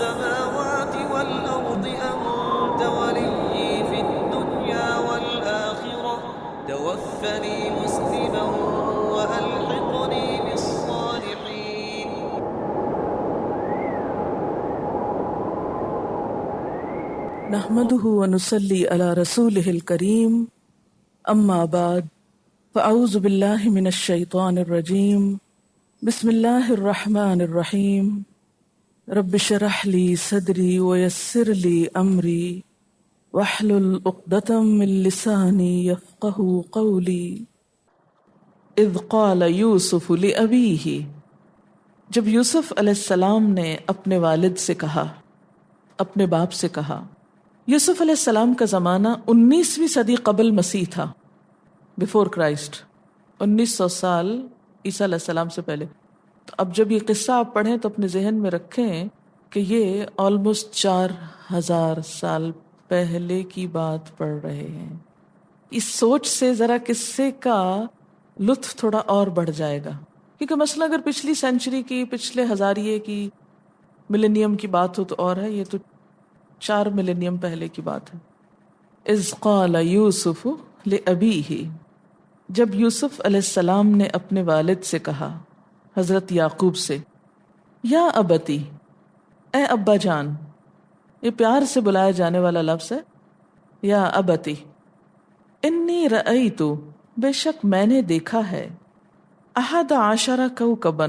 السماوات والأرض أنت ولي في الدنيا والآخرة توفني مسلما وألحقني بالصالحين. نحمده ونصلي على رسوله الكريم اما بعد فاعوذ بالله من الشيطان الرجيم بسم الله الرحمن الرحيم رب اشرح لي صدري ويسر لي امري واحلل عقدة من لساني يفقهوا قولي اذ قال یوسف لأبیہ، جب یوسف علیہ السلام نے اپنے والد سے کہا، اپنے باپ سے کہا. یوسف علیہ السلام کا زمانہ 19ویں صدی قبل مسیح تھا، بیفور کرائسٹ، 1900 سال عیسیٰ علیہ السلام سے پہلے. تو اب جب یہ قصہ آپ پڑھیں تو اپنے ذہن میں رکھیں کہ یہ آلموسٹ 4000 سال پہلے کی بات پڑھ رہے ہیں. اس سوچ سے ذرا قصے کا لطف تھوڑا اور بڑھ جائے گا، کیونکہ مثلا اگر پچھلی سینچری کی، پچھلے ہزاریے کی، ملینیم کی بات ہو تو اور ہے، یہ تو 4 ملینیم پہلے کی بات ہے. اذ قال یوسف لأبیہ، جب یوسف علیہ السلام نے اپنے والد سے کہا، حضرت یعقوب سے، یا ابتی، اے ابا جان. یہ پیار سے بلایا جانے والا لفظ ہے، یا ابتی. انی رأیت، بے شک میں نے دیکھا ہے، 11 کوکبا،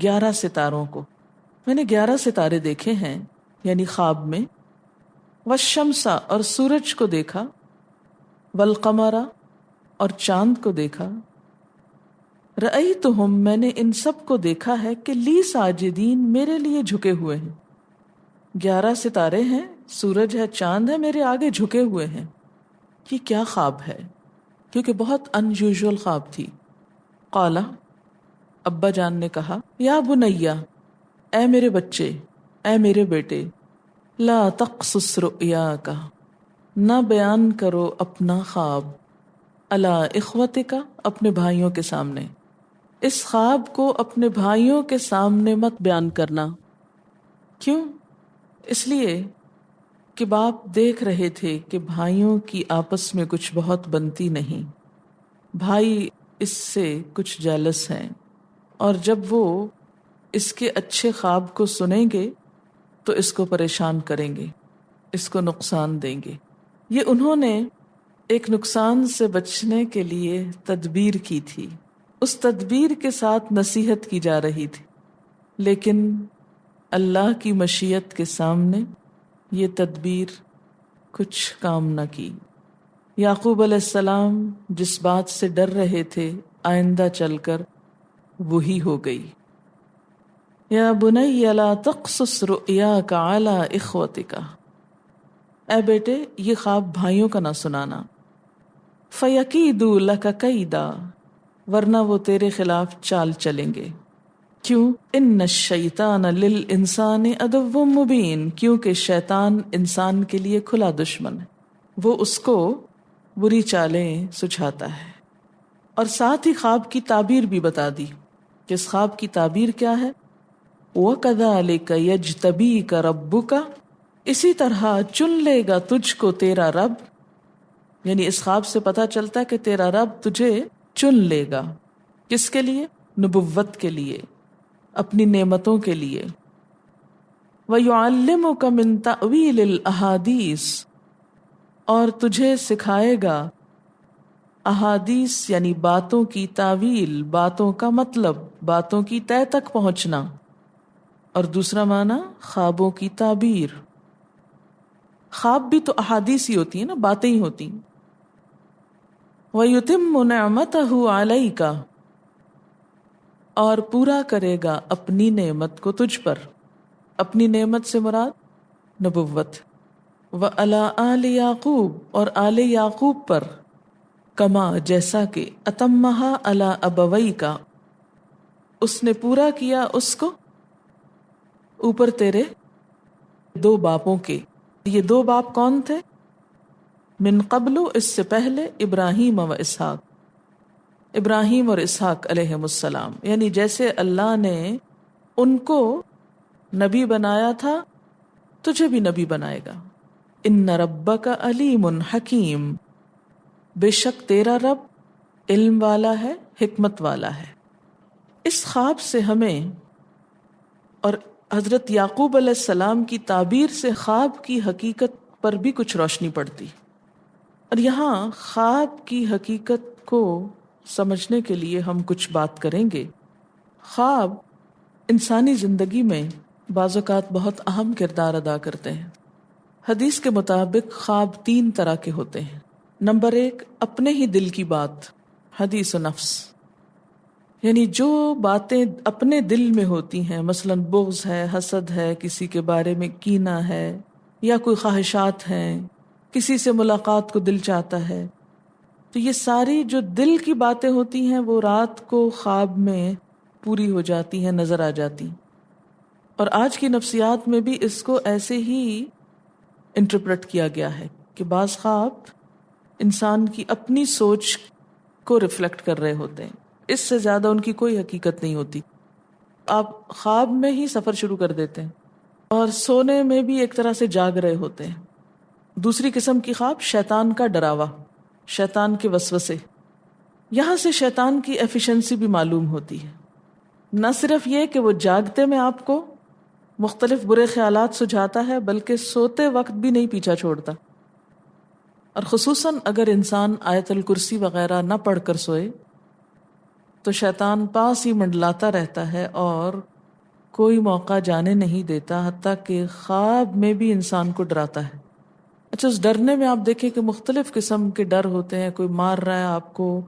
11 ستاروں کو. میں نے 11 ستارے دیکھے ہیں، یعنی خواب میں. والشمس، اور سورج کو دیکھا. والقمر، اور چاند کو دیکھا. رأیتہم، میں نے ان سب کو دیکھا ہے کہ لی ساجدین، میرے لیے جھکے ہوئے ہیں. 11 ستارے ہیں، سورج ہے، چاند ہے، میرے آگے جھکے ہوئے ہیں. یہ کیا خواب ہے؟ کیونکہ بہت انیوژول خواب تھی. قالا، ابا جان نے کہا، یا بنیا، اے میرے بچے، اے میرے بیٹے، لا تقصص رؤیاک، نہ بیان کرو اپنا خواب، علی اخوتک، اپنے بھائیوں کے سامنے. اس خواب کو اپنے بھائیوں کے سامنے مت بیان کرنا. کیوں؟ اس لیے کہ باپ دیکھ رہے تھے کہ بھائیوں کی آپس میں کچھ بہت بنتی نہیں. بھائی اس سے کچھ جیلس ہیں، اور جب وہ اس کے اچھے خواب کو سنیں گے تو اس کو پریشان کریں گے، اس کو نقصان دیں گے. یہ انہوں نے ایک نقصان سے بچنے کے لیے تدبیر کی تھی. اس تدبیر کے ساتھ نصیحت کی جا رہی تھی، لیکن اللہ کی مشیت کے سامنے یہ تدبیر کچھ کام نہ کی. یعقوب علیہ السلام جس بات سے ڈر رہے تھے آئندہ چل کر وہی ہو گئی. یا بنی لا تقصص رؤیاک علی اخوتک، اے بیٹے یہ خواب بھائیوں کا نہ سنانا. فیکیدوا لک کیدا، ورنہ وہ تیرے خلاف چال چلیں گے. کیوں؟ ان الشیطان للانسان عدو مبین، کیونکہ شیطان انسان کے لیے کھلا دشمن ہے، وہ اس کو بری چالیں سجھاتا ہے. اور ساتھ ہی خواب کی تعبیر بھی بتا دی کہ اس خواب کی تعبیر کیا ہے. وَكَذَلِكَ يَجْتَبِيكَ رَبُّكَ، اسی طرح چن لے گا تجھ کو تیرا رب. یعنی اس خواب سے پتہ چلتا ہے کہ تیرا رب تجھے چن لے گا. کس کے لیے؟ نبوت کے لیے، اپنی نعمتوں کے لیے. وَيُعَلِّمُكَ مِن تَأْوِيلِ الْأَحَادِيثِ، اور تجھے سکھائے گا احادیث یعنی باتوں کی تعویل، باتوں کا مطلب، باتوں کی تہ تک پہنچنا. اور دوسرا معنی خوابوں کی تعبیر. خواب بھی تو احادیث ہی ہوتی ہیں نا، باتیں ہی ہوتی ہیں. وَيُتِمُّ نِعْمَتَهُ عَلَيْكَ، اور پورا کرے گا اپنی نعمت کو تجھ پر. اپنی نعمت سے مراد نبوت. وَعَلَىٰ آلِ یعقوب، اور آل یعقوب پر. کما، جیسا کہ اتمہا علی ابویک، اس نے پورا کیا اس کو اوپر تیرے 2 باپوں کے. یہ 2 باپ کون تھے؟ من قبل، اس سے پہلے، ابراہیم و اسحاق، ابراہیم اور اسحاق علیہم السلام. یعنی جیسے اللہ نے ان کو نبی بنایا تھا تجھے بھی نبی بنائے گا. ان ربک علیم حکیم، بے شک تیرا رب علم والا ہے، حکمت والا ہے. اس خواب سے ہمیں اور حضرت یعقوب علیہ السلام کی تعبیر سے خواب کی حقیقت پر بھی کچھ روشنی پڑتی. اور یہاں خواب کی حقیقت کو سمجھنے کے لیے ہم کچھ بات کریں گے. خواب انسانی زندگی میں بعض اوقات بہت اہم کردار ادا کرتے ہیں. حدیث کے مطابق خواب 3 طرح کے ہوتے ہیں. نمبر 1، اپنے ہی دل کی بات، حدیث و نفس، یعنی جو باتیں اپنے دل میں ہوتی ہیں، مثلا بغض ہے، حسد ہے، کسی کے بارے میں کینہ ہے، یا کوئی خواہشات ہیں، کسی سے ملاقات کو دل چاہتا ہے، تو یہ ساری جو دل کی باتیں ہوتی ہیں وہ رات کو خواب میں پوری ہو جاتی ہیں، نظر آ جاتی. اور آج کی نفسیات میں بھی اس کو ایسے ہی انٹرپریٹ کیا گیا ہے کہ بعض خواب انسان کی اپنی سوچ کو ریفلیکٹ کر رہے ہوتے ہیں، اس سے زیادہ ان کی کوئی حقیقت نہیں ہوتی. آپ خواب میں ہی سفر شروع کر دیتے ہیں اور سونے میں بھی ایک طرح سے جاگ رہے ہوتے ہیں. دوسری قسم کی خواب شیطان کا ڈراوا، شیطان کے وسوسے. یہاں سے شیطان کی ایفیشنسی بھی معلوم ہوتی ہے. نہ صرف یہ کہ وہ جاگتے میں آپ کو مختلف برے خیالات سجھاتا ہے، بلکہ سوتے وقت بھی نہیں پیچھا چھوڑتا. اور خصوصاً اگر انسان آیت الکرسی وغیرہ نہ پڑھ کر سوئے تو شیطان پاس ہی منڈلاتا رہتا ہے اور کوئی موقع جانے نہیں دیتا، حتیٰ کہ خواب میں بھی انسان کو ڈراتا ہے. اچھا، اس ڈرنے میں آپ دیکھیں کہ مختلف قسم کے ڈر ہوتے ہیں. کوئی مار رہا ہے آپ کو،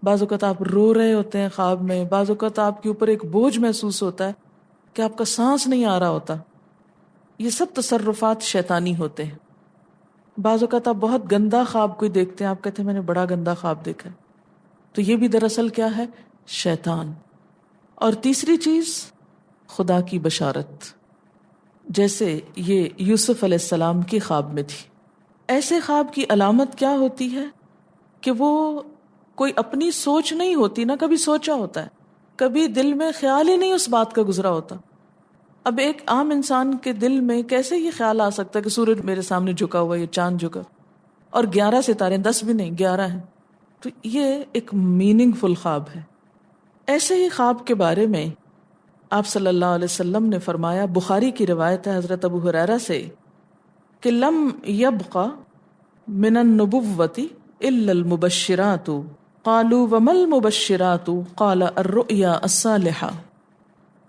بعض اوقات آپ رو رہے ہوتے ہیں خواب میں، بعض اوقات آپ کے اوپر ایک بوجھ محسوس ہوتا ہے کہ آپ کا سانس نہیں آ رہا ہوتا. یہ سب تصرفات شیطانی ہوتے ہیں. بعض اوقات آپ بہت گندا خواب کوئی دیکھتے ہیں، آپ کہتے ہیں میں نے بڑا گندا خواب دیکھا، تو یہ بھی دراصل کیا ہے؟ شیطان. اور تیسری چیز خدا کی بشارت، جیسے یہ یوسف علیہ السلام کی خواب میں تھی. ایسے خواب کی علامت کیا ہوتی ہے کہ وہ کوئی اپنی سوچ نہیں ہوتی، نہ کبھی سوچا ہوتا ہے، کبھی دل میں خیال ہی نہیں اس بات کا گزرا ہوتا. اب ایک عام انسان کے دل میں کیسے یہ خیال آ سکتا ہے کہ سورج میرے سامنے جھکا ہوا، یہ چاند جھکا، اور 11 ستارے، 10 بھی نہیں 11 ہیں. تو یہ ایک میننگ فل خواب ہے. ایسے ہی خواب کے بارے میں آپ صلی اللہ علیہ وسلم نے فرمایا، بخاری کی روایت ہے حضرت ابو ہریرہ سے، کہ لم یبق من النبوۃ الا المبشرات. قالوا وما المبشرات؟ قال الرؤیا الصالحہ.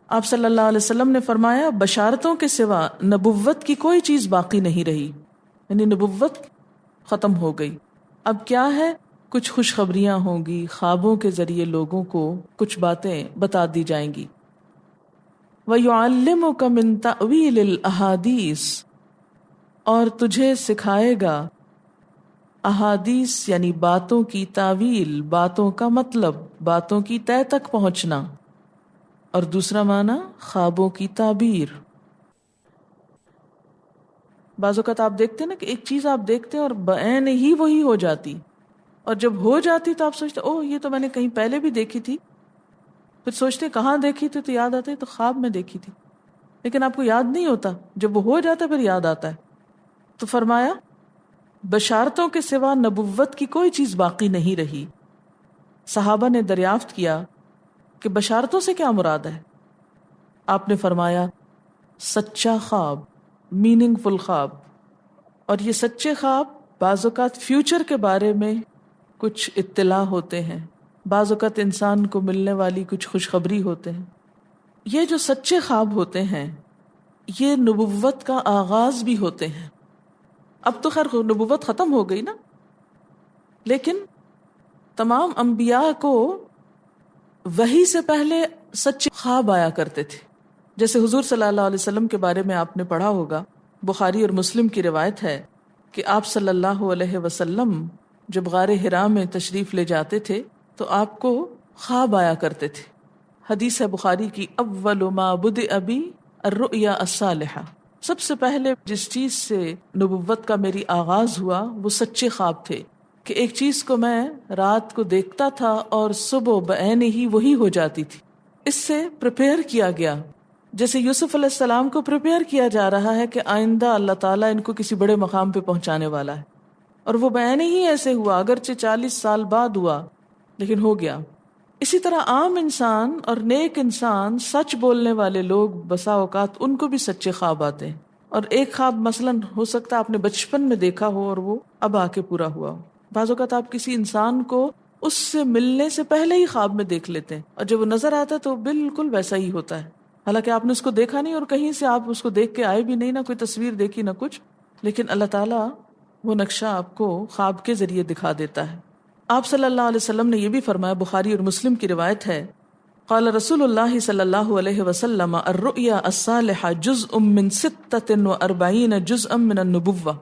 آپ صلی اللہ علیہ وسلم نے فرمایا بشارتوں کے سوا نبوت کی کوئی چیز باقی نہیں رہی، یعنی نبوت ختم ہو گئی. اب کیا ہے؟ کچھ خوشخبریاں ہوں گی، خوابوں کے ذریعے لوگوں کو کچھ باتیں بتا دی جائیں گی. وَيُعَلِّمُكَ مِن تَأْوِيلِ الْأَحَادِيثِ، اور تجھے سکھائے گا احادیث یعنی باتوں کی تاویل، باتوں کا مطلب، باتوں کی تہ تک پہنچنا. اور دوسرا معنی خوابوں کی تعبیر. بعض اوقات آپ دیکھتے ہیں نا کہ ایک چیز آپ دیکھتے ہیں اور بعین ہی وہی ہو جاتی، اور جب ہو جاتی تو آپ سوچتے اوہ یہ تو میں نے کہیں پہلے بھی دیکھی تھی. پھر سوچتے کہاں دیکھی تھی، تو یاد آتا ہے تو خواب میں دیکھی تھی، لیکن آپ کو یاد نہیں ہوتا. جب وہ ہو جاتا ہے پھر یاد آتا ہے. تو فرمایا بشارتوں کے سوا نبوت کی کوئی چیز باقی نہیں رہی. صحابہ نے دریافت کیا کہ بشارتوں سے کیا مراد ہے؟ آپ نے فرمایا سچا خواب، میننگ فل خواب. اور یہ سچے خواب بعض اوقات فیوچر کے بارے میں کچھ اطلاع ہوتے ہیں، بعض اوقات انسان کو ملنے والی کچھ خوشخبری ہوتے ہیں. یہ جو سچے خواب ہوتے ہیں یہ نبوت کا آغاز بھی ہوتے ہیں. اب تو خیر نبوت ختم ہو گئی نا، لیکن تمام انبیاء کو وحی سے پہلے سچے خواب آیا کرتے تھے. جیسے حضور صلی اللہ علیہ وسلم کے بارے میں آپ نے پڑھا ہوگا، بخاری اور مسلم کی روایت ہے کہ آپ صلی اللہ علیہ وسلم جب غار حرا میں تشریف لے جاتے تھے تو آپ کو خواب آیا کرتے تھے. حدیث ہے بخاری کی، اول ما بدأ بی الرؤیا الصالحہ، سب سے پہلے جس چیز سے نبوت کا میری آغاز ہوا وہ سچے خواب تھے، کہ ایک چیز کو میں رات کو دیکھتا تھا اور صبح بعین ہی وہی ہو جاتی تھی. اس سے پریپیئر کیا گیا جیسے یوسف علیہ السلام کو پریپیئر کیا جا رہا ہے کہ آئندہ اللہ تعالیٰ ان کو کسی بڑے مقام پہ پہنچانے والا ہے، اور وہ بیان ہی ایسے ہوا، اگرچہ 40 سال بعد ہوا لیکن ہو گیا۔ اسی طرح عام انسان اور نیک انسان، سچ بولنے والے لوگ، بسا اوقات ان کو بھی سچے خواب آتے ہیں، اور ایک خواب مثلاً ہو سکتا ہے آپ نے بچپن میں دیکھا ہو اور وہ اب آ کے پورا ہوا ہو۔ بعض اوقات آپ کسی انسان کو اس سے ملنے سے پہلے ہی خواب میں دیکھ لیتے ہیں، اور جب وہ نظر آتا ہے تو بالکل ویسا ہی ہوتا ہے، حالانکہ آپ نے اس کو دیکھا نہیں اور کہیں سے آپ اس کو دیکھ کے آئے بھی نہیں، نہ کوئی تصویر دیکھی نہ کچھ، لیکن اللہ تعالیٰ وہ نقشہ آپ کو خواب کے ذریعے دکھا دیتا ہے۔ آپ صلی اللہ علیہ وسلم نے یہ بھی فرمایا، بخاری اور مسلم کی روایت ہے، قال رسول اللہ صلی اللہ علیہ وسلم الرؤیا الصالحہ جزء من 46 جزءا من النبوہ،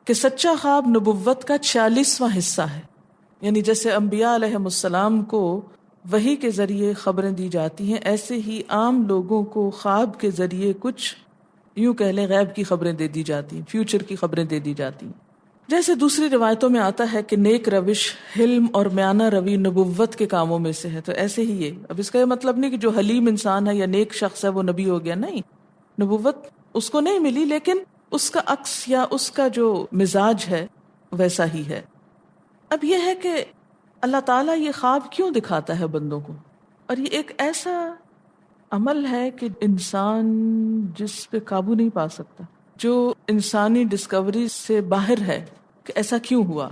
کہ سچا خواب نبوت کا 46واں حصہ ہے۔ یعنی جیسے انبیاء علیہم السلام کو وحی کے ذریعے خبریں دی جاتی ہیں، ایسے ہی عام لوگوں کو خواب کے ذریعے کچھ یوں کہہ لیں غیب کی خبریں دے دی جاتی ہیں، فیوچر کی خبریں دے دی جاتی ہیں۔ جیسے دوسری روایتوں میں آتا ہے کہ نیک روش، حلم اور میانہ روی نبوت کے کاموں میں سے ہے، تو ایسے ہی یہ، اب اس کا یہ مطلب نہیں کہ جو حلیم انسان ہے یا نیک شخص ہے وہ نبی ہو گیا، نہیں، نبوت اس کو نہیں ملی، لیکن اس کا عکس یا اس کا جو مزاج ہے ویسا ہی ہے۔ اب یہ ہے کہ اللہ تعالیٰ یہ خواب کیوں دکھاتا ہے بندوں کو، اور یہ ایک ایسا عمل ہے کہ انسان جس پہ قابو نہیں پا سکتا، جو انسانی ڈسکوری سے باہر ہے کہ ایسا کیوں ہوا۔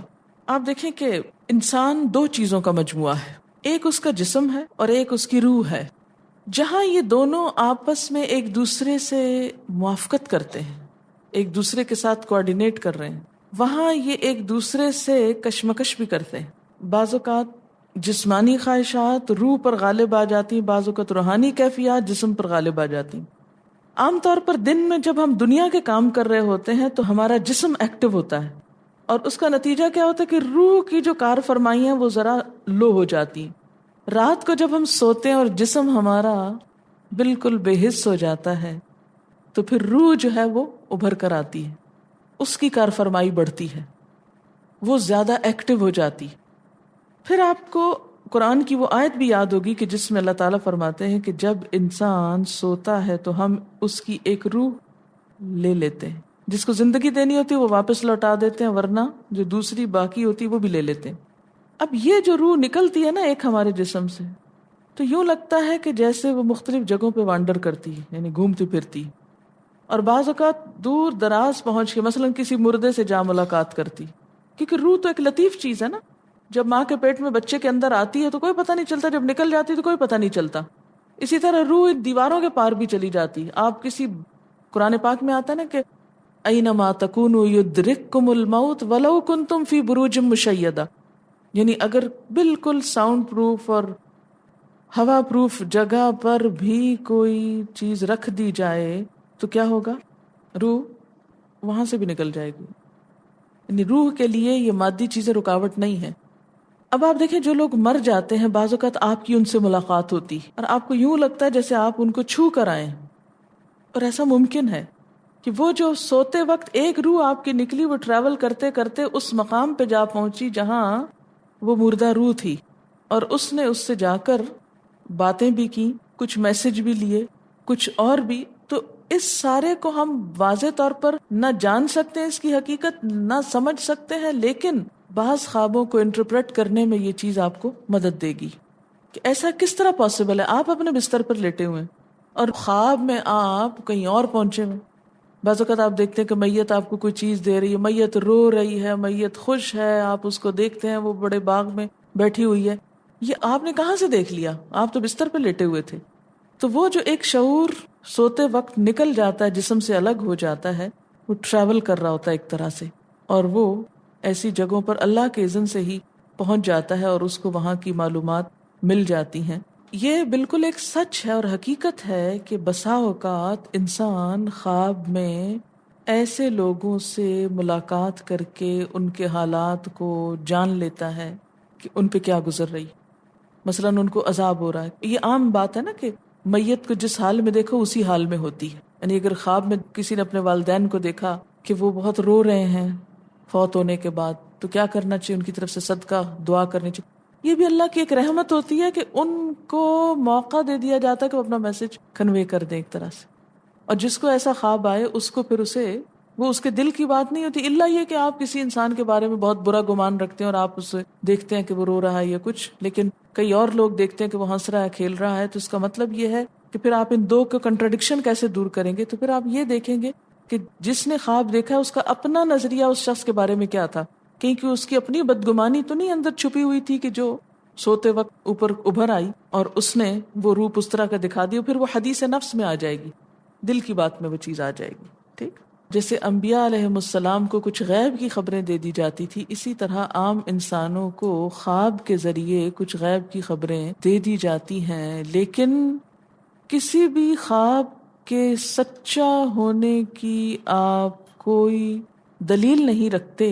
آپ دیکھیں کہ انسان دو چیزوں کا مجموعہ ہے، ایک اس کا جسم ہے اور ایک اس کی روح ہے۔ جہاں یہ دونوں آپس میں ایک دوسرے سے موافقت کرتے ہیں، ایک دوسرے کے ساتھ کوآرڈینیٹ کر رہے ہیں، وہاں یہ ایک دوسرے سے کشمکش بھی کرتے ہیں۔ بعض اوقات جسمانی خواہشات روح پر غالب آ جاتی ہیں، بعض اوقات روحانی کیفیات جسم پر غالب آ جاتی ہیں۔ عام طور پر دن میں جب ہم دنیا کے کام کر رہے ہوتے ہیں تو ہمارا جسم ایکٹیو ہوتا ہے، اور اس کا نتیجہ کیا ہوتا ہے کہ روح کی جو کار فرمائی ہیں وہ ذرا لو ہو جاتی ہیں۔ رات کو جب ہم سوتے ہیں اور جسم ہمارا بالکل بے حس ہو جاتا ہے تو پھر روح جو ہے وہ ابھر کر آتی ہے، اس کی کار فرمائی بڑھتی ہے، وہ زیادہ ایکٹیو ہو جاتی۔ پھر آپ کو قرآن کی وہ آیت بھی یاد ہوگی کہ جس میں اللہ تعالیٰ فرماتے ہیں کہ جب انسان سوتا ہے تو ہم اس کی ایک روح لے لیتے ہیں، جس کو زندگی دینی ہوتی ہے وہ واپس لوٹا دیتے ہیں، ورنہ جو دوسری باقی ہوتی ہے وہ بھی لے لیتے ہیں۔ اب یہ جو روح نکلتی ہے نا ایک ہمارے جسم سے، تو یوں لگتا ہے کہ جیسے وہ مختلف جگہوں پہ وانڈر کرتی ہے، یعنی گھومتی پھرتی، اور بعض اوقات دور دراز پہنچ کے مثلاً کسی مردے سے جا ملاقات کرتی، کیونکہ روح تو ایک لطیف چیز ہے نا، جب ماں کے پیٹ میں بچے کے اندر آتی ہے تو کوئی پتہ نہیں چلتا، جب نکل جاتی ہے تو کوئی پتہ نہیں چلتا۔ اسی طرح روح دیواروں کے پار بھی چلی جاتی۔ آپ کسی قرآن پاک میں آتا ہے نا کہ اینما تکونوا یدرککم الموت ولو کنتم فی بروج مشیدہ، یعنی اگر بالکل ساؤنڈ پروف اور ہوا پروف جگہ پر بھی کوئی چیز رکھ دی جائے تو کیا ہوگا؟ روح وہاں سے بھی نکل جائے گی۔ یعنی روح کے لیے یہ مادی چیزیں رکاوٹ نہیں ہے۔ اب آپ دیکھیں جو لوگ مر جاتے ہیں بعض اوقات آپ کی ان سے ملاقات ہوتی اور آپ کو یوں لگتا ہے جیسے آپ ان کو چھو کر آئیں، اور ایسا ممکن ہے کہ وہ جو سوتے وقت ایک روح آپ کی نکلی، وہ ٹریول کرتے کرتے اس مقام پہ جا پہنچی جہاں وہ مردہ روح تھی، اور اس نے اس سے جا کر باتیں بھی کی، کچھ میسج بھی لیے، کچھ اور بھی۔ تو اس سارے کو ہم واضح طور پر نہ جان سکتے ہیں، اس کی حقیقت نہ سمجھ سکتے ہیں، لیکن بعض خوابوں کو انٹرپریٹ کرنے میں یہ چیز آپ کو مدد دے گی کہ ایسا کس طرح پاسبل ہے۔ آپ اپنے بستر پر لیٹے ہوئے ہیں اور خواب میں آپ کہیں اور پہنچے ہوئے۔ بعض اوقات آپ دیکھتے ہیں کہ میت آپ کو کوئی چیز دے رہی ہے، میت رو رہی ہے، میت خوش ہے، آپ اس کو دیکھتے ہیں وہ بڑے باغ میں بیٹھی ہوئی ہے۔ یہ آپ نے کہاں سے دیکھ لیا؟ آپ تو بستر پہ لیٹے ہوئے تھے۔ تو وہ جو ایک شعور سوتے وقت نکل جاتا ہے، جسم سے الگ ہو جاتا ہے، وہ ٹریول کر رہا ہوتا ہے ایک طرح سے، اور وہ ایسی جگہوں پر اللہ کے اذن سے ہی پہنچ جاتا ہے اور اس کو وہاں کی معلومات مل جاتی ہیں۔ یہ بالکل ایک سچ ہے اور حقیقت ہے کہ بسا اوقات انسان خواب میں ایسے لوگوں سے ملاقات کر کے ان کے حالات کو جان لیتا ہے کہ ان پہ کیا گزر رہی، مثلاً ان کو عذاب ہو رہا ہے۔ یہ عام بات ہے نا کہ میت کو جس حال میں دیکھو اسی حال میں ہوتی ہے۔ یعنی اگر خواب میں کسی نے اپنے والدین کو دیکھا کہ وہ بہت رو رہے ہیں فوت ہونے کے بعد، تو کیا کرنا چاہیے؟ ان کی طرف سے صدقہ دعا کرنی چاہیے۔ یہ بھی اللہ کی ایک رحمت ہوتی ہے کہ ان کو موقع دے دیا جاتا ہے کہ وہ اپنا میسج کنوے کر دیں ایک طرح سے. اور جس کو ایسا خواب آئے اس کو پھر وہ اس کے دل کی بات نہیں ہوتی، الا یہ کہ آپ کسی انسان کے بارے میں بہت برا گمان رکھتے ہیں اور آپ اسے دیکھتے ہیں کہ وہ رو رہا ہے یا کچھ، لیکن کئی اور لوگ دیکھتے ہیں کہ وہ ہنس رہا ہے، کھیل رہا ہے، تو اس کا مطلب یہ ہے کہ پھر آپ ان دو کا کنٹراڈکشن کیسے دور کریں گے. تو پھر آپ یہ دیکھیں گے کہ جس نے خواب دیکھا ہے اس کا اپنا نظریہ اس شخص کے بارے میں کیا تھا، کیونکہ اس کی اپنی بدگمانی تو نہیں اندر چھپی ہوئی تھی کہ جو سوتے وقت اوپر ابھر آئی اور اس نے وہ روپ اس طرح کا دکھا دیا، پھر وہ حدیث نفس میں آ جائے گی، دل کی بات میں وہ چیز آ جائے گی. ٹھیک، جیسے انبیاء علیہ السلام کو کچھ غیب کی خبریں دے دی جاتی تھی، اسی طرح عام انسانوں کو خواب کے ذریعے کچھ غیب کی خبریں دے دی جاتی ہیں. لیکن کسی بھی خواب کے سچا ہونے کی آپ کوئی دلیل نہیں رکھتے.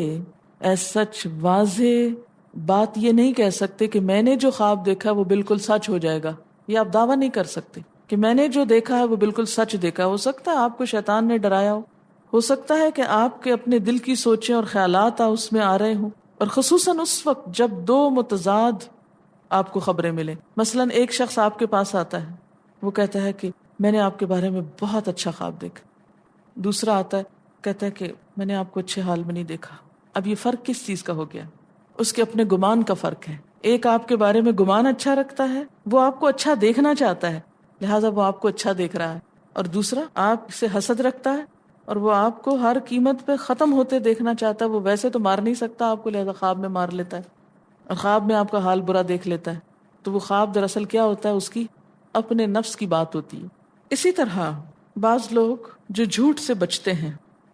ایز سچ واضح بات یہ نہیں کہہ سکتے کہ میں نے جو خواب دیکھا وہ بالکل سچ ہو جائے گا. یہ آپ دعویٰ نہیں کر سکتے کہ میں نے جو دیکھا ہے وہ بالکل سچ دیکھا. ہو سکتا ہے آپ کو شیطان نے ڈرایا ہو سکتا ہے کہ آپ کے اپنے دل کی سوچیں اور خیالات اس میں آ رہے ہوں، اور خصوصاً اس وقت جب دو متضاد آپ کو خبریں ملیں. مثلاً ایک شخص آپ کے پاس آتا ہے، وہ کہتا ہے کہ میں نے آپ کے بارے میں بہت اچھا خواب دیکھا. دوسرا آتا ہے کہتا ہے کہ میں نے آپ کو اچھے حال میں نہیں دیکھا. اب یہ فرق کس چیز کا ہو گیا؟ اس کے اپنے گمان کا فرق ہے. ایک آپ کے بارے میں گمان اچھا رکھتا ہے، وہ آپ کو اچھا دیکھنا چاہتا ہے لہٰذا وہ آپ کو اچھا دیکھ رہا ہے، اور دوسرا آپ سے حسد رکھتا ہے اور وہ آپ کو ہر قیمت پہ ختم ہوتے دیکھنا چاہتا ہے. وہ ویسے تو مار نہیں سکتا آپ کو، لہذا خواب میں مار لیتا ہے اور خواب میں آپ کا حال برا دیکھ لیتا ہے. تو وہ خواب دراصل کیا ہوتا ہے؟ اس کی اپنے نفس کی بات ہوتی ہے. اسی طرح بعض لوگ جو جھوٹ سے بچتے ہیں،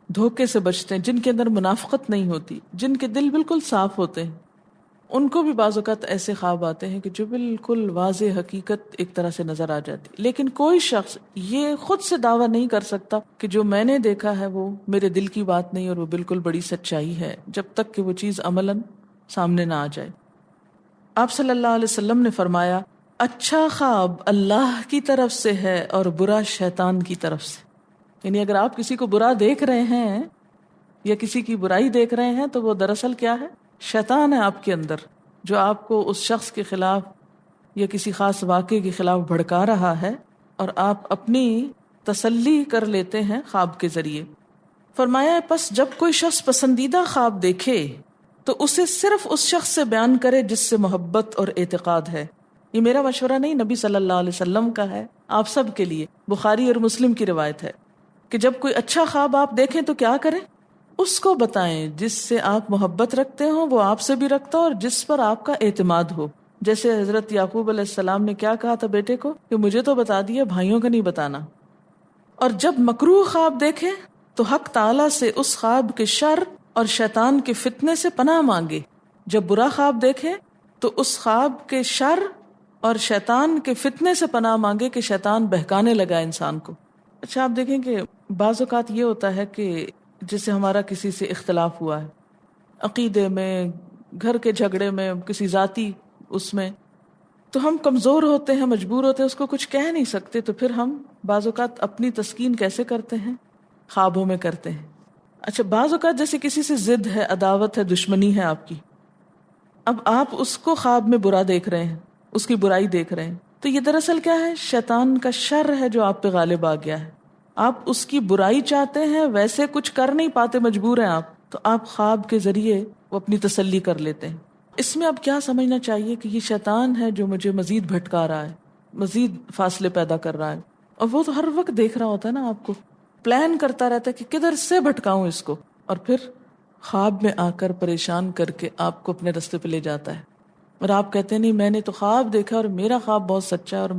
دھوکے سے بچتے ہیں، جن کے اندر منافقت نہیں ہوتی، جن کے دل بالکل صاف ہوتے ہیں، ان کو بھی بعض اوقات ایسے خواب آتے ہیں کہ جو بالکل واضح حقیقت ایک طرح سے نظر آ جاتی. لیکن کوئی شخص یہ خود سے دعویٰ نہیں کر سکتا کہ جو میں نے دیکھا ہے وہ میرے دل کی بات نہیں اور وہ بالکل بڑی سچائی ہے، جب تک کہ وہ چیز عملاً سامنے نہ آ جائے. آپ صلی اللہ علیہ وسلم نے فرمایا اچھا خواب اللہ کی طرف سے ہے اور برا شیطان کی طرف سے. یعنی اگر آپ کسی کو برا دیکھ رہے ہیں یا کسی کی برائی دیکھ رہے ہیں تو وہ دراصل کیا ہے؟ شیطان ہے آپ کے اندر، جو آپ کو اس شخص کے خلاف یا کسی خاص واقعے کے خلاف بھڑکا رہا ہے، اور آپ اپنی تسلی کر لیتے ہیں خواب کے ذریعے. فرمایا پس جب کوئی شخص پسندیدہ خواب دیکھے تو اسے صرف اس شخص سے بیان کرے جس سے محبت اور اعتقاد ہے. یہ میرا مشورہ نہیں، نبی صلی اللہ علیہ وسلم کا ہے آپ سب کے لیے. بخاری اور مسلم کی روایت ہے کہ جب کوئی اچھا خواب آپ دیکھیں تو کیا کریں؟ اس کو بتائیں جس سے آپ محبت رکھتے ہو، وہ آپ سے بھی رکھتا ہو اور جس پر آپ کا اعتماد ہو. جیسے حضرت یعقوب علیہ السلام نے کیا کہا تھا بیٹے کو کہ مجھے تو بتا دیا، بھائیوں کا نہیں بتانا. اور جب مکروہ خواب دیکھیں تو حق تعالیٰ سے اس خواب کے شر اور شیطان کے فتنے سے پناہ مانگے. جب برا خواب دیکھیں تو اس خواب کے شر اور شیطان کے فتنے سے پناہ مانگے کہ شیطان بہکانے لگا انسان کو. اچھا آپ دیکھیں کہ بعض اوقات یہ ہوتا ہے کہ جیسے ہمارا کسی سے اختلاف ہوا ہے، عقیدے میں، گھر کے جھگڑے میں، کسی ذاتی اس میں، تو ہم کمزور ہوتے ہیں، مجبور ہوتے ہیں، اس کو کچھ کہہ نہیں سکتے. تو پھر ہم بعض اوقات اپنی تسکین کیسے کرتے ہیں؟ خوابوں میں کرتے ہیں. اچھا بعض اوقات جیسے کسی سے ضد ہے، عداوت ہے، دشمنی ہے آپ کی، اب آپ اس کو خواب میں برا دیکھ رہے ہیں، اس کی برائی دیکھ رہے ہیں، تو یہ دراصل کیا ہے؟ شیطان کا شر ہے جو آپ پہ غالب آ گیا ہے. آپ اس کی برائی چاہتے ہیں، ویسے کچھ کر نہیں پاتے، مجبور ہیں آپ، تو آپ خواب کے ذریعے وہ اپنی تسلی کر لیتے ہیں. اس میں اب کیا سمجھنا چاہیے کہ یہ شیطان ہے جو مجھے مزید بھٹکا رہا ہے، مزید فاصلے پیدا کر رہا ہے. اور وہ تو ہر وقت دیکھ رہا ہوتا ہے نا آپ کو، پلان کرتا رہتا ہے کہ کدھر سے بھٹکاؤں اس کو، اور پھر خواب میں آ کر پریشان کر کے آپ کو اپنے رستے پہ لے جاتا ہے. اور آپ کہتے ہیں نہیں میں نے تو خواب دیکھا اور میرا خواب بہت سچا ہے. اور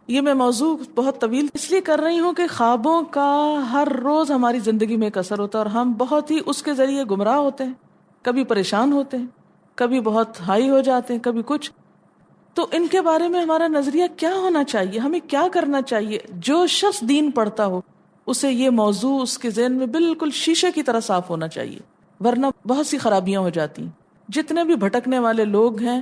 میں موضوع بہت طویل اس لیے کر رہی ہوں کہ خوابوں کا ہر روز ہماری زندگی میں ایک اثر ہوتا ہے اور ہم بہت ہی اس کے ذریعے گمراہ ہوتے ہیں، کبھی پریشان ہوتے ہیں، کبھی بہت ہائی ہو جاتے ہیں، کبھی کچھ. تو ان کے بارے میں ہمارا نظریہ کیا ہونا چاہیے؟ ہمیں کیا کرنا چاہیے؟ جو شخص دین پڑھتا ہو اسے یہ موضوع اس کے ذہن میں بالکل شیشے کی طرح صاف ہونا چاہیے، ورنہ بہت سی خرابیاں ہو جاتی ہیں. جتنے بھی بھٹکنے والے لوگ ہیں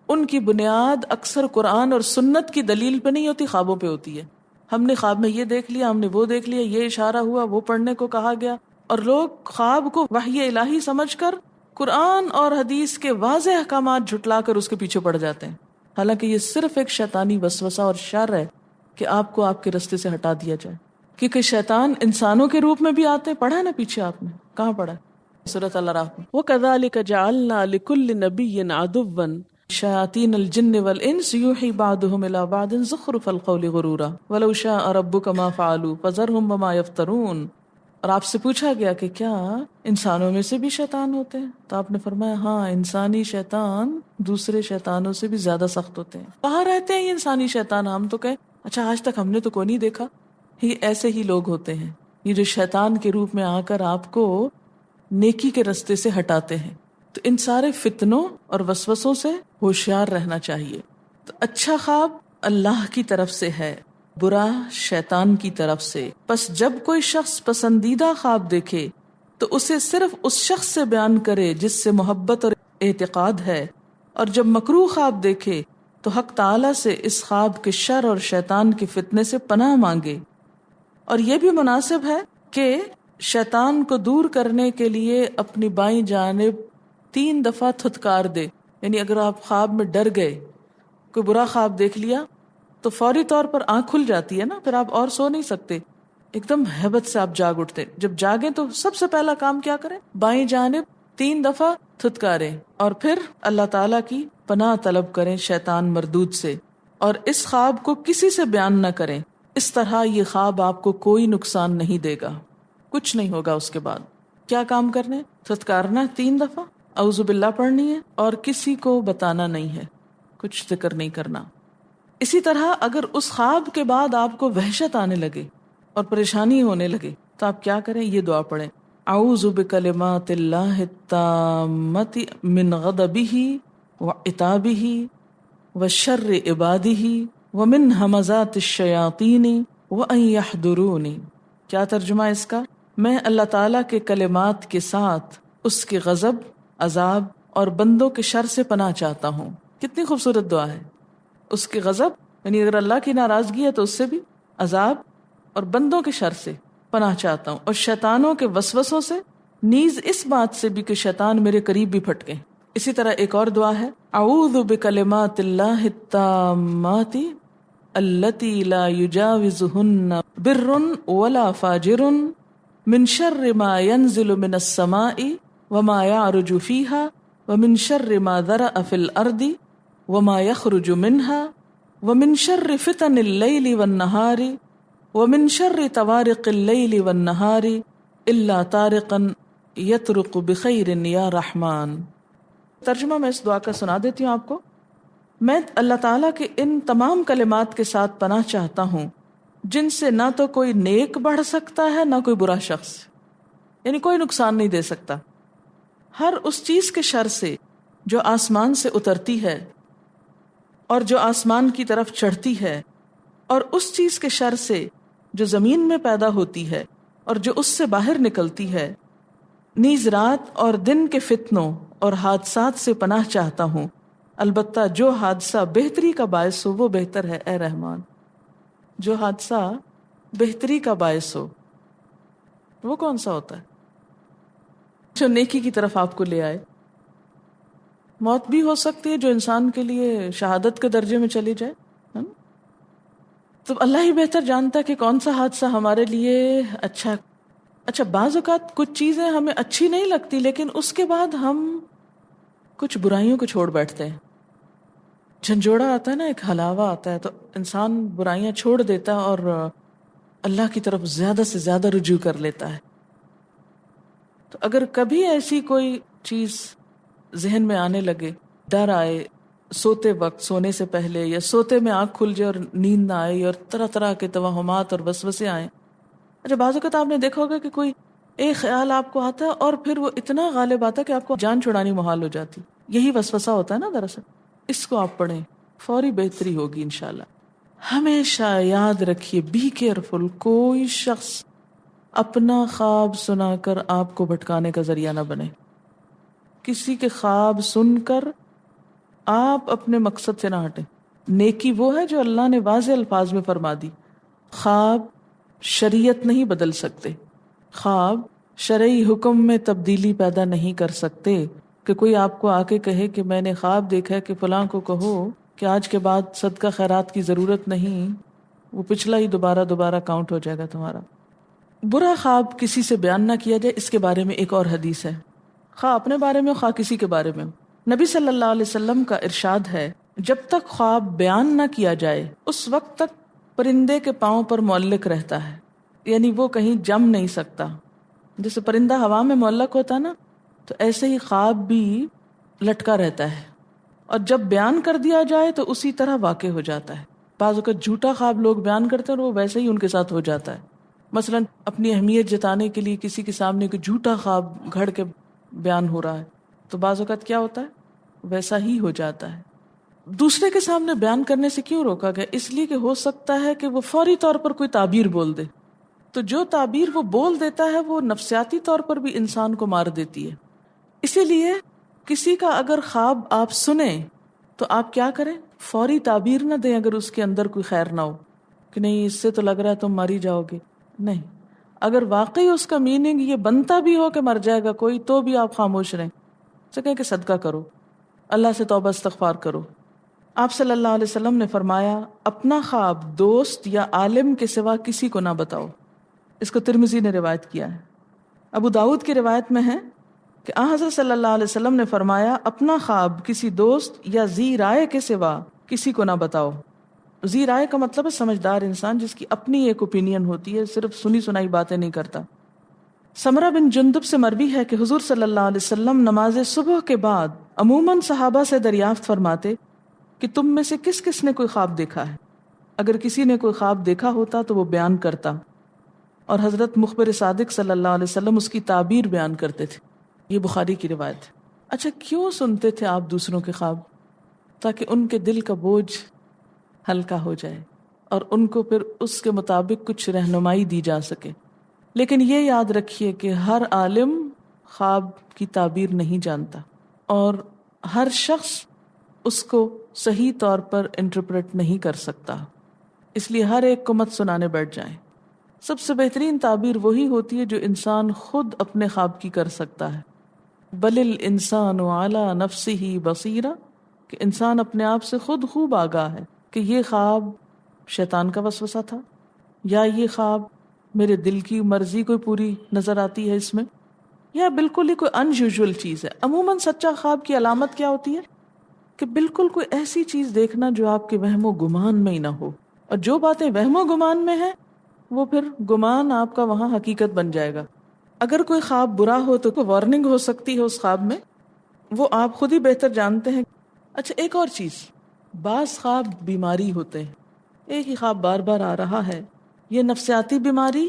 ان کی بنیاد اکثر قرآن اور سنت کی دلیل پہ نہیں ہوتی، خوابوں پہ ہوتی ہے. ہم نے خواب میں یہ دیکھ لیا، ہم نے وہ دیکھ لیا، یہ اشارہ ہوا، وہ پڑھنے کو کہا گیا، اور لوگ خواب کو وحی الہی سمجھ کر قرآن اور حدیث کے واضح احکامات جھٹلا کر اس کے پیچھے پڑ جاتے ہیں، حالانکہ یہ صرف ایک شیطانی وسوسہ اور شر ہے کہ آپ کو آپ کے رستے سے ہٹا دیا جائے. کیونکہ شیطان انسانوں کے روپ میں بھی آتے. پڑھا نا پیچھے آپ نے، کہاں پڑھا؟ سورۃ الاعراف میں. وَكَذَلِكَ جَعَلْنَا لِكُلِّ نَبِيٍّ عَدُوًّا شَيَاطِينَ الْجِنِّ وَالْإِنسِ يُوحِي بَعْضُهُمْ إِلَى بَعْضٍ زُخْرُفَ الْقَوْلِ غُرُورًا وَلَوْ شَاءَ رَبُّكَ مَا فَعَلُوا فَذَرْهُمْ وَمَا يَفْتَرُونَ. اور آپ سے پوچھا گیا کہ کیا انسانوں میں سے بھی شیطان ہوتے ہیں؟ تو آپ نے فرمایا ہاں، انسانی شیطان دوسرے شیطانوں سے بھی زیادہ سخت ہوتے ہیں. کہاں رہتے ہیں یہ انسانی شیطان؟ ہم تو کہیں اچھا آج تک ہم نے تو کوئی نہیں دیکھا. ایسے ہی لوگ ہوتے ہیں یہ جو شیطان کے روپ میں آ کر آپ کو نیکی کے رستے سے ہٹاتے ہیں. تو ان سارے فتنوں اور وسوسوں سے ہوشیار رہنا چاہیے. تو اچھا خواب اللہ کی طرف سے ہے، برا شیطان کی طرف سے. پس جب کوئی شخص پسندیدہ خواب دیکھے تو اسے صرف اس شخص سے بیان کرے جس سے محبت اور اعتقاد ہے، اور جب مکروہ خواب دیکھے تو حق تعالی سے اس خواب کے شر اور شیطان کے فتنے سے پناہ مانگے. اور یہ بھی مناسب ہے کہ شیطان کو دور کرنے کے لیے اپنی بائیں جانب 3 دفعہ تھتکار دے. یعنی اگر آپ خواب میں ڈر گئے، کوئی برا خواب دیکھ لیا تو فوری طور پر آنکھ کھل جاتی ہے نا، پھر آپ اور سو نہیں سکتے، ایک دم ہیبت سے آپ جاگ اٹھتے. جب جاگیں تو سب سے پہلا کام کیا کریں؟ بائیں جانب 3 دفعہ تھتکاریں اور پھر اللہ تعالیٰ کی پناہ طلب کریں شیطان مردود سے، اور اس خواب کو کسی سے بیان نہ کریں. اس طرح یہ خواب آپ کو کوئی نقصان نہیں دے گا، کچھ نہیں ہوگا. اس کے بعد کیا کام کرنے؟ تھتکارنا 3 دفعہ، اعوذ باللہ پڑھنی ہے، اور کسی کو بتانا نہیں ہے، کچھ ذکر نہیں کرنا. اسی طرح اگر اس خواب کے بعد آپ کو وحشت آنے لگے اور پریشانی ہونے لگے تو آپ کیا کریں؟ یہ دعا پڑھیں، اعوذ بکلمات اللہ التامۃ من غضبہ وعتابہ وشر عبادہ ومن ہمزات الشیاطین وان یحضرون. کیا ترجمہ اس کا؟ میں اللہ تعالیٰ کے کلمات کے ساتھ اس کے غضب، عذاب اور بندوں کے شر سے پناہ چاہتا ہوں. کتنی خوبصورت دعا ہے. اس کے غضب یعنی اگر اللہ کی ناراضگی ہے تو اس سے بھی، عذاب اور بندوں کے شر سے پناہ چاہتا ہوں، اور شیطانوں کے وسوسوں سے، نیز اس بات سے بھی کہ شیطان میرے قریب بھی پھٹکے. اسی طرح ایک اور دعا ہے، اعوذ بکلمات اللہ التامات التی لا یجاوزہن بر ولا فاجر من شر ما ينزل من السماء وما يعرج فيها ومن شر ما ذرأ في الارض وما يخرج منها ومن شر فتن الليل والنهار ومن شر طوارق الليل والنهار الا طارقا يطرق بخير يا رحمن. ترجمہ میں اس دعا کا سنا دیتی ہوں آپ کو. میں اللہ تعالیٰ کے ان تمام کلمات کے ساتھ پناہ چاہتا ہوں جن سے نہ تو کوئی نیک بڑھ سکتا ہے نہ کوئی برا شخص، یعنی کوئی نقصان نہیں دے سکتا. ہر اس چیز کے شر سے جو آسمان سے اترتی ہے اور جو آسمان کی طرف چڑھتی ہے، اور اس چیز کے شر سے جو زمین میں پیدا ہوتی ہے اور جو اس سے باہر نکلتی ہے. نیز رات اور دن کے فتنوں اور حادثات سے پناہ چاہتا ہوں، البتہ جو حادثہ بہتری کا باعث ہو وہ بہتر ہے اے رحمان. جو حادثہ بہتری کا باعث ہو وہ کون سا ہوتا ہے؟ جو نیکی کی طرف آپ کو لے آئے. موت بھی ہو سکتی ہے جو انسان کے لیے شہادت کے درجے میں چلی جائے، تو اللہ ہی بہتر جانتا ہے کہ کون سا حادثہ ہمارے لیے اچھا. اچھا بعض اوقات کچھ چیزیں ہمیں اچھی نہیں لگتی لیکن اس کے بعد ہم کچھ برائیوں کو چھوڑ بیٹھتے ہیں. جھنجھوڑا آتا ہے نا، ایک ہلاوا آتا ہے، تو انسان برائیاں چھوڑ دیتا ہے اور اللہ کی طرف زیادہ سے زیادہ رجوع کر لیتا ہے. تو اگر کبھی ایسی کوئی چیز ذہن میں آنے لگے، ڈر آئے سوتے وقت، سونے سے پہلے، یا سوتے میں آنکھ کھل جائے اور نیند نہ آئے اور طرح طرح کے توہمات اور وسوسے آئیں. اچھا بعض اوقات آپ نے دیکھا ہوگا کہ کوئی ایک خیال آپ کو آتا ہے اور پھر وہ اتنا غالب آتا ہے کہ آپ کو جان چھڑانی محال ہو جاتی. یہی وسوسہ ہوتا ہے نا دراصل. اس کو آپ پڑھیں، فوری بہتری ہوگی انشاءاللہ. ہمیشہ یاد رکھیے، بی کیئرفل، کوئی شخص اپنا خواب سنا کر آپ کو بھٹکانے کا ذریعہ نہ بنے. کسی کے خواب سن کر آپ اپنے مقصد سے نہ ہٹیں. نیکی وہ ہے جو اللہ نے واضح الفاظ میں فرما دی. خواب شریعت نہیں بدل سکتے، خواب شرعی حکم میں تبدیلی پیدا نہیں کر سکتے، کہ کوئی آپ کو آ کے کہے کہ میں نے خواب دیکھا ہے کہ فلاں کو کہو کہ آج کے بعد صدقہ خیرات کی ضرورت نہیں، وہ پچھلا ہی دوبارہ کاؤنٹ ہو جائے گا تمہارا۔ برا خواب کسی سے بیان نہ کیا جائے، اس کے بارے میں ایک اور حدیث ہے، خواہ اپنے بارے میں خواہ کسی کے بارے میں۔ نبی صلی اللہ علیہ وسلم کا ارشاد ہے، جب تک خواب بیان نہ کیا جائے اس وقت تک پرندے کے پاؤں پر معلق رہتا ہے، یعنی وہ کہیں جم نہیں سکتا۔ جیسے پرندہ ہوا میں معلق ہوتا نا، تو ایسے ہی خواب بھی لٹکا رہتا ہے، اور جب بیان کر دیا جائے تو اسی طرح واقع ہو جاتا ہے۔ بعض اوقات جھوٹا خواب لوگ بیان کرتے ہیں اور وہ ویسے ہی ان کے ساتھ ہو جاتا ہے۔ مثلا اپنی اہمیت جتانے کے لیے کسی کے سامنے کوئی جھوٹا خواب گھڑ کے بیان ہو رہا ہے، تو بعض اوقات کیا ہوتا ہے، ویسا ہی ہو جاتا ہے۔ دوسرے کے سامنے بیان کرنے سے کیوں روکا گیا؟ اس لیے کہ ہو سکتا ہے کہ وہ فوری طور پر کوئی تعبیر بول دے، تو جو تعبیر وہ بول دیتا ہے وہ نفسیاتی طور پر بھی انسان کو مار دیتی ہے۔ اسی لیے کسی کا اگر خواب آپ سنیں تو آپ کیا کریں؟ فوری تعبیر نہ دیں اگر اس کے اندر کوئی خیر نہ ہو، کہ نہیں اس سے تو لگ رہا ہے تم ماری جاؤ گے۔ نہیں، اگر واقعی اس کا میننگ یہ بنتا بھی ہو کہ مر جائے گا کوئی، تو بھی آپ خاموش رہیں، سکیں کہ صدقہ کرو، اللہ سے توبہ استغفار کرو۔ آپ صلی اللہ علیہ وسلم نے فرمایا، اپنا خواب دوست یا عالم کے سوا کسی کو نہ بتاؤ۔ اس کو ترمذی نے روایت کیا ہے۔ ابو داؤد کی روایت میں ہے کہ حضرت صلی اللہ علیہ وسلم نے فرمایا، اپنا خواب کسی دوست یا ذی رائے کے سوا کسی کو نہ بتاؤ۔ ذی رائے کا مطلب ہے سمجھدار انسان، جس کی اپنی ایک اوپینین ہوتی ہے، صرف سنی سنائی باتیں نہیں کرتا۔ سمرہ بن جندب سے مروی ہے کہ حضور صلی اللہ علیہ وسلم نماز صبح کے بعد عموماً صحابہ سے دریافت فرماتے کہ تم میں سے کس کس نے کوئی خواب دیکھا ہے؟ اگر کسی نے کوئی خواب دیکھا ہوتا تو وہ بیان کرتا، اور حضرت مخبر صادق صلی اللہ علیہ وسلم اس کی تعبیر بیان کرتے تھے۔ یہ بخاری کی روایت ہے۔ اچھا، کیوں سنتے تھے آپ دوسروں کے خواب؟ تاکہ ان کے دل کا بوجھ ہلکا ہو جائے اور ان کو پھر اس کے مطابق کچھ رہنمائی دی جا سکے۔ لیکن یہ یاد رکھیے کہ ہر عالم خواب کی تعبیر نہیں جانتا، اور ہر شخص اس کو صحیح طور پر انٹرپریٹ نہیں کر سکتا، اس لیے ہر ایک کو مت سنانے بیٹھ جائیں۔ سب سے بہترین تعبیر وہی ہوتی ہے جو انسان خود اپنے خواب کی کر سکتا ہے۔ بل الانسان علی نفسہ بصیرہ، کہ انسان اپنے آپ سے خود خوب آگاہ ہے کہ یہ خواب شیطان کا وسوسہ تھا، یا یہ خواب میرے دل کی مرضی کوئی پوری نظر آتی ہے اس میں، یا بالکل ہی کوئی ان یوزول چیز ہے۔ عموماً سچا خواب کی علامت کیا ہوتی ہے؟ کہ بالکل کوئی ایسی چیز دیکھنا جو آپ کے وہم و گمان میں ہی نہ ہو، اور جو باتیں وہم و گمان میں ہیں وہ پھر گمان آپ کا وہاں حقیقت بن جائے گا۔ اگر کوئی خواب برا ہو تو کوئی وارننگ ہو سکتی ہے اس خواب میں، وہ آپ خود ہی بہتر جانتے ہیں۔ اچھا، ایک اور چیز، بعض خواب بیماری ہوتے ہیں، ایک ہی خواب بار بار آ رہا ہے، یہ نفسیاتی بیماری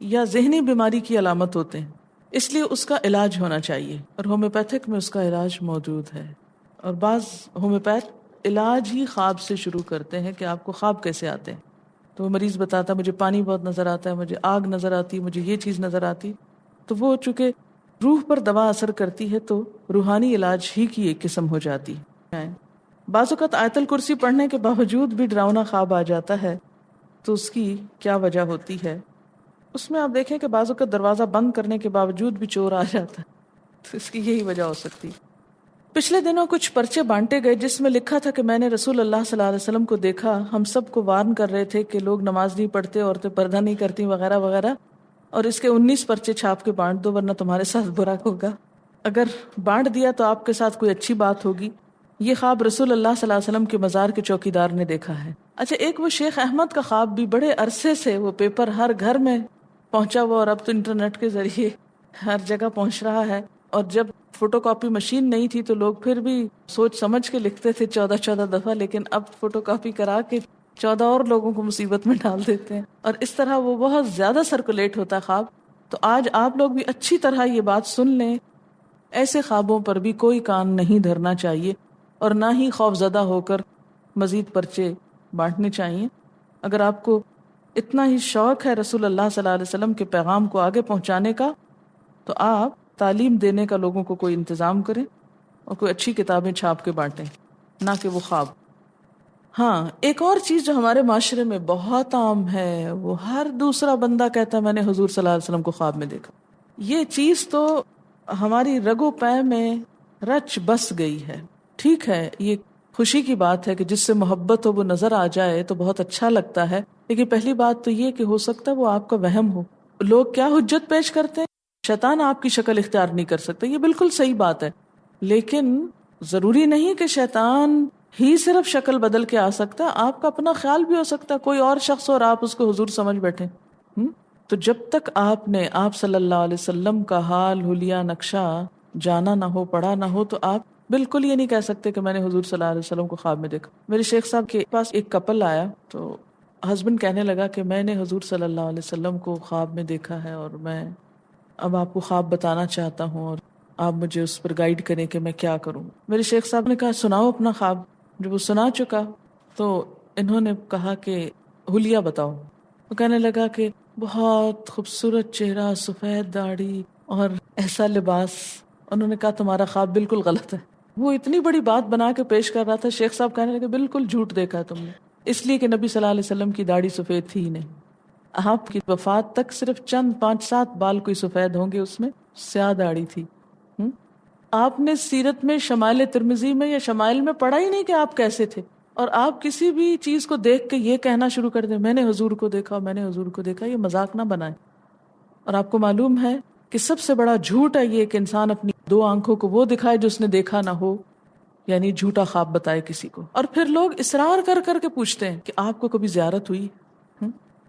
یا ذہنی بیماری کی علامت ہوتے ہیں، اس لیے اس کا علاج ہونا چاہیے، اور ہومیوپیتھک میں اس کا علاج موجود ہے۔ اور بعض ہومیوپیتھ علاج ہی خواب سے شروع کرتے ہیں کہ آپ کو خواب کیسے آتے ہیں، تو وہ مریض بتاتا ہے مجھے پانی بہت نظر آتا ہے، مجھے آگ نظر آتی، مجھے یہ چیز نظر آتی، تو وہ چونکہ روح پر دوا اثر کرتی ہے تو روحانی علاج ہی کی ایک قسم ہو جاتی ہے۔ بعض اوقات آیت الکرسی پڑھنے کے باوجود بھی ڈراؤنا خواب آ جاتا ہے، تو اس کی کیا وجہ ہوتی ہے؟ اس میں آپ دیکھیں کہ بعض اوقات دروازہ بند کرنے کے باوجود بھی چور آ جاتا ہے، تو اس کی یہی وجہ ہو سکتی۔ پچھلے دنوں کچھ پرچے بانٹے گئے جس میں لکھا تھا کہ میں نے رسول اللہ صلی اللہ علیہ وسلم کو دیکھا، ہم سب کو وارن کر رہے تھے کہ لوگ نماز نہیں پڑھتے، عورتیں پردہ نہیں کرتی، وغیرہ وغیرہ، اور اس کے 19 پرچے چھاپ کے بانٹ دو ورنہ تمہارے ساتھ برا ہوگا۔ اگر بانٹ دیا تو آپ کے ساتھ کوئی اچھی بات ہوگی۔ یہ خواب رسول اللہ صلی اللہ علیہ وسلم کے مزار کے چوکیدار نے دیکھا ہے۔ اچھا، ایک وہ شیخ احمد کا خواب بھی بڑے عرصے سے وہ پیپر ہر گھر میں پہنچا ہوا، اور اب تو انٹرنیٹ کے ذریعے ہر جگہ پہنچ رہا ہے، اور جب فوٹو کاپی مشین نہیں تھی تو لوگ پھر بھی سوچ سمجھ کے لکھتے تھے 14 دفعہ، لیکن اب فوٹو کاپی کرا کے 14 اور لوگوں کو مصیبت میں ڈال دیتے ہیں، اور اس طرح وہ بہت زیادہ سرکولیٹ ہوتا ہے خواب۔ تو آج آپ لوگ بھی اچھی طرح یہ بات سن لیں، ایسے خوابوں پر بھی کوئی کان نہیں دھرنا چاہیے، اور نہ ہی خوف زدہ ہو کر مزید پرچے بانٹنے چاہیے۔ اگر آپ کو اتنا ہی شوق ہے رسول اللہ صلی اللہ علیہ وسلم کے پیغام کو آگے پہنچانے کا، تو آپ تعلیم دینے کا لوگوں کو کوئی انتظام کریں اور کوئی اچھی کتابیں چھاپ کے بانٹیں، نہ کہ وہ خواب۔ ہاں، ایک اور چیز جو ہمارے معاشرے میں بہت عام ہے، وہ ہر دوسرا بندہ کہتا ہے میں نے حضور صلی اللہ علیہ وسلم کو خواب میں دیکھا۔ یہ چیز تو ہماری رگو پے میں رچ بس گئی ہے. ٹھیک ہے، یہ خوشی کی بات ہے کہ جس سے محبت ہو وہ نظر آ جائے تو بہت اچھا لگتا ہے، لیکن پہلی بات تو یہ کہ ہو سکتا ہے وہ آپ کا وہم ہو. لوگ کیا حجت پیش کرتے ہیں، شیطان آپ کی شکل اختیار نہیں کر سکتا، یہ بالکل صحیح بات ہے، لیکن ضروری نہیں کہ شیطان ہی صرف شکل بدل کے آ سکتا ہے، آپ کا اپنا خیال بھی ہو سکتا ہے، کوئی اور شخص اور آپ اس کو حضور سمجھ بیٹھے. تو جب تک آپ نے آپ صلی اللہ علیہ وسلم کا حال حلیہ نقشہ جانا نہ ہو، پڑھا نہ ہو، تو آپ بالکل یہ نہیں کہہ سکتے کہ میں نے حضور صلی اللہ علیہ وسلم کو خواب میں دیکھا. میرے شیخ صاحب کے پاس ایک کپل آیا تو ہسبینڈ کہنے لگا کہ میں نے حضور صلی اللہ علیہ وسلم کو خواب میں دیکھا ہے اور میں اب آپ کو خواب بتانا چاہتا ہوں اور آپ مجھے اس پر گائیڈ کریں کہ میں کیا کروں. میرے شیخ صاحب نے کہا سناؤ اپنا خواب. جب وہ سنا چکا تو انہوں نے کہا کہ حلیہ بتاؤ. وہ کہنے لگا کہ بہت خوبصورت چہرہ، سفید داڑھی اور ایسا لباس. انہوں نے کہا تمہارا خواب بالکل غلط ہے. وہ اتنی بڑی بات بنا کے پیش کر رہا تھا. شیخ صاحب کہنے لگے بالکل جھوٹ دیکھا تم نے، اس لیے کہ نبی صلی اللہ علیہ وسلم کی داڑھی سفید تھی ہی نہیں. آپ کی وفات تک صرف چند 5-7 بال کوئی سفید ہوں گے، اس میں سیاہ داڑھی تھی. آپ نے سیرت میں شمائل ترمذی میں یا شمائل میں پڑھا ہی نہیں کہ آپ کیسے تھے، اور آپ کسی بھی چیز کو دیکھ کے یہ کہنا شروع کر دیں میں نے حضور کو دیکھا، میں نے حضور کو دیکھا. یہ مذاق نہ بنائیں. اور آپ کو معلوم ہے کہ سب سے بڑا جھوٹ ہے یہ کہ انسان اپنی 2 آنکھوں کو وہ دکھائے جو اس نے دیکھا نہ ہو، یعنی جھوٹا خواب بتائے کسی کو. اور پھر لوگ اصرار کر کر کے پوچھتے ہیں کہ آپ کو کبھی زیارت ہوئی؟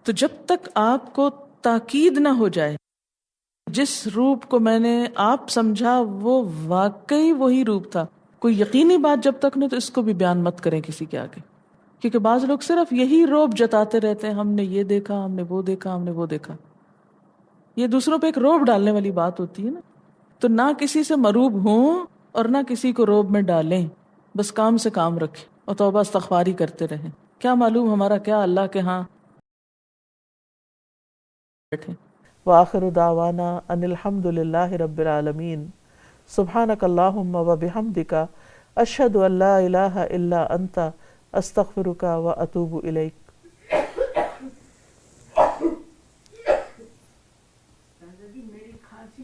تو جب تک آپ کو تاکید نہ ہو جائے جس روپ کو میں نے آپ سمجھا وہ واقعی وہی روپ تھا، کوئی یقینی بات جب تک نہیں، تو اس کو بھی بیان مت کریں کسی کے آگے. کیونکہ بعض لوگ صرف یہی روب جتاتے رہتے ہیں، ہم نے یہ دیکھا، ہم نے وہ دیکھا، ہم نے وہ دیکھا. یہ دوسروں پہ ایک روب ڈالنے والی بات ہوتی ہے نا. تو نہ کسی سے مروب ہوں اور نہ کسی کو روب میں ڈالیں، بس کام سے کام رکھیں اور توبہ استغفاری کرتے رہیں. کیا معلوم ہمارا کیا اللہ کے ہاں بیٹھے. وآخر دعوانا ان الحمد للہ رب العالمین. سبحانک اللہم و بحمدک اشہد ان لا الہ الا انت استغفرک و اتوب الیک.